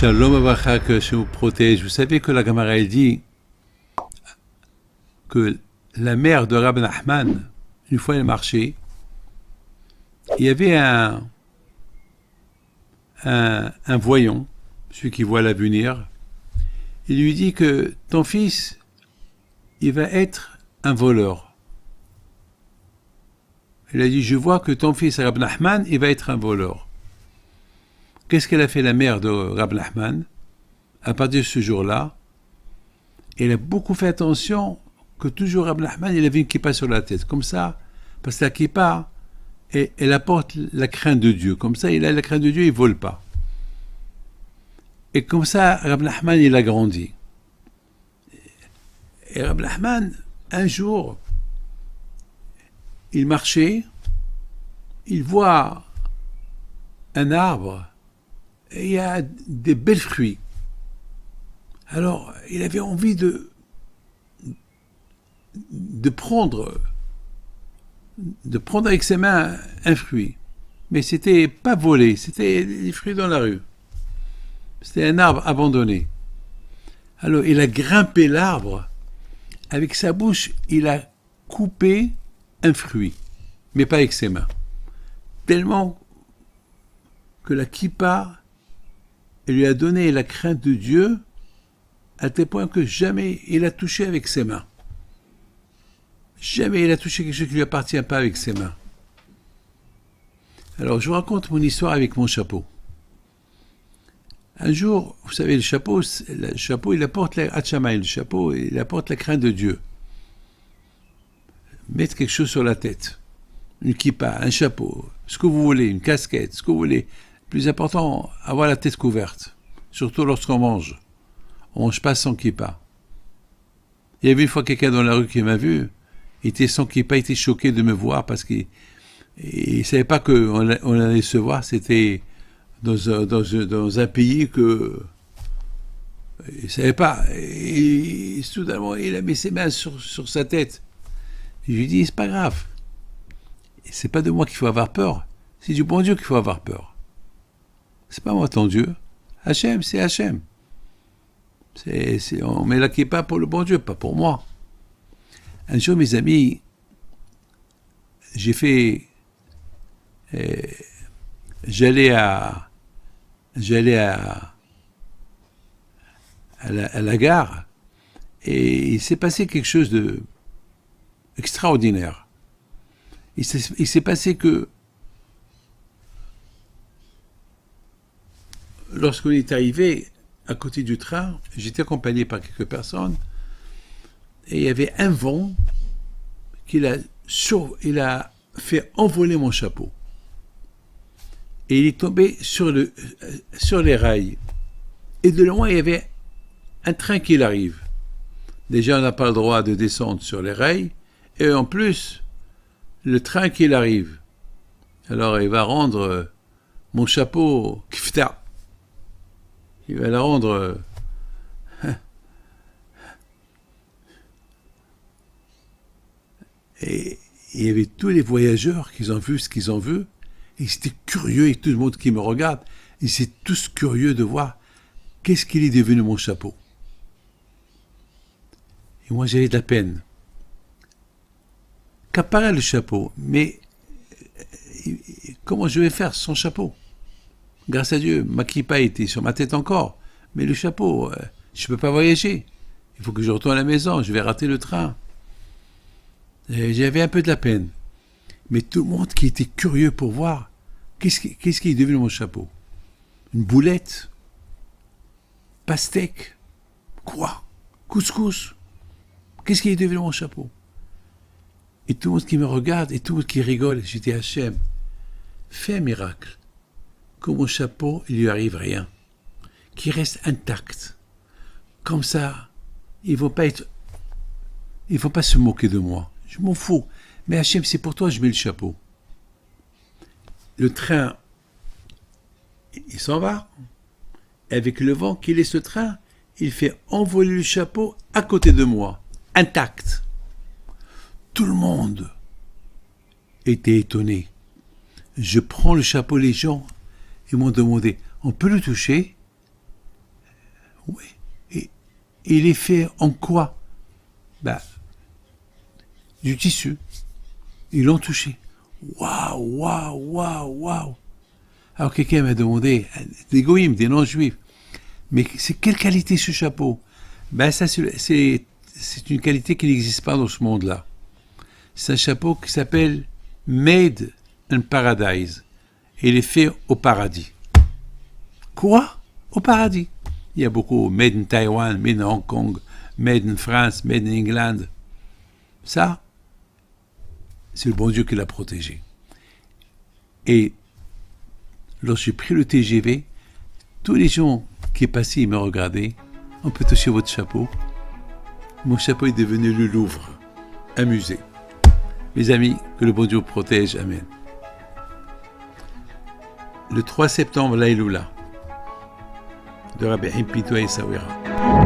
Shalom Abacha, que je vous protège. Vous savez que la Gemara elle dit que la mère de Rabbi Nachman, une fois elle marchait, il y avait un voyant, celui qui voit l'avenir, il lui dit que ton fils, il va être un voleur. Il a dit, je vois que ton fils, Rabbi Nachman, il va être un voleur. Qu'est-ce qu'elle a fait la mère de Rabbi Nachman? À partir de ce jour-là, elle a beaucoup fait attention que toujours Rabbi Nachman, il avait une kippa sur la tête. Comme ça, parce que la kippa, elle apporte la crainte de Dieu. Comme ça, il a la crainte de Dieu, il ne vole pas. Et comme ça, Rabbi Nachman, il a grandi. Et Rabbi Nachman, un jour, il marchait, il voit un arbre, et il y a des belles fruits. Alors, il avait envie de prendre avec ses mains un fruit. Mais c'était pas volé, c'était des fruits dans la rue. C'était un arbre abandonné. Alors, il a grimpé l'arbre. Avec sa bouche, il a coupé un fruit, mais pas avec ses mains. Tellement que la kippa, elle lui a donné la crainte de Dieu, à tel point que jamais il a touché avec ses mains. Jamais il a touché quelque chose qui ne lui appartient pas avec ses mains. Alors, je vous raconte mon histoire avec mon chapeau. Un jour, vous savez, le chapeau il apporte la Hatchamaï, le chapeau, il apporte la crainte de Dieu. Mettre quelque chose sur la tête, une kippa, un chapeau, ce que vous voulez, une casquette, ce que vous voulez. Le plus important, avoir la tête couverte, surtout lorsqu'on mange. On ne mange pas sans kippa. Il y avait une fois quelqu'un dans la rue qui m'a vu, il était sans kippa, il était choqué de me voir parce qu'il ne savait pas qu'on allait se voir, c'était dans un pays que il ne savait pas. Et soudainement, il a mis ses mains sur sa tête. Je lui dis, c'est pas grave. C'est pas de moi qu'il faut avoir peur. C'est du bon Dieu qu'il faut avoir peur. C'est pas moi ton Dieu. Hachem, c'est Hachem. On met la kippa pour le bon Dieu, pas pour moi. Un jour, mes amis, j'allais à la gare et il s'est passé quelque chose de extraordinaire. Il s'est passé que lorsqu'on est arrivé à côté du train, j'étais accompagné par quelques personnes et il y avait un vent il a fait envoler mon chapeau. Et il est tombé sur les rails. Et de loin, il y avait un train qui arrive. Déjà, on n'a pas le droit de descendre sur les rails. Et en plus, le train qui arrive. Alors, il va rendre mon chapeau kifta. Il va la rendre... Et il y avait tous les voyageurs qui ont vu ce qu'ils ont vu. Et ils étaient curieux, et tout le monde qui me regarde, ils étaient tous curieux de voir qu'est-ce qu'il est devenu mon chapeau. Et moi, j'avais de la peine. Qu'apparaît le chapeau, mais comment je vais faire sans chapeau? Grâce à Dieu, ma kippa était sur ma tête encore, mais le chapeau, je ne peux pas voyager. Il faut que je retourne à la maison, je vais rater le train. Et j'avais un peu de la peine. Mais tout le monde qui était curieux pour voir qu'est-ce qui est devenu mon chapeau. Une boulette? Pastèque? Quoi? Couscous? Qu'est-ce qui est devenu mon chapeau? Et tout le monde qui me regarde et tout le monde qui rigole. J'ai dit, Hachem, fais un miracle. Que mon chapeau, il lui arrive rien. Qu'il reste intact. Comme ça, ils ne vont pas se moquer de moi. Je m'en fous. Mais Hachem, c'est pour toi que je mets le chapeau. Le train, il s'en va. Avec le vent qui laisse le train, il fait envoler le chapeau à côté de moi, intact. Tout le monde était étonné. Je prends le chapeau, les gens, ils m'ont demandé, on peut le toucher? Oui. Et il est fait en quoi? Ben, du tissu. Ils l'ont touché. Waouh, waouh, waouh, waouh. Alors quelqu'un m'a demandé, des goïms, des non-juifs, mais c'est quelle qualité ce chapeau? Ben ça, c'est une qualité qui n'existe pas dans ce monde-là. C'est un chapeau qui s'appelle Made in Paradise. Et il est fait au paradis. Quoi? Au paradis. Il y a beaucoup Made in Taïwan, Made in Hong Kong, Made in France, Made in England. Ça, c'est le bon Dieu qui l'a protégé. Et lorsque j'ai pris le TGV, tous les gens qui passaient, ils me regardaient. On peut toucher votre chapeau. Mon chapeau est devenu le Louvre, un musée. Mes amis, que le bon Dieu protège. Amen. Le 3 septembre, l'Aïloula, de Rabbi Pinto et Sawira.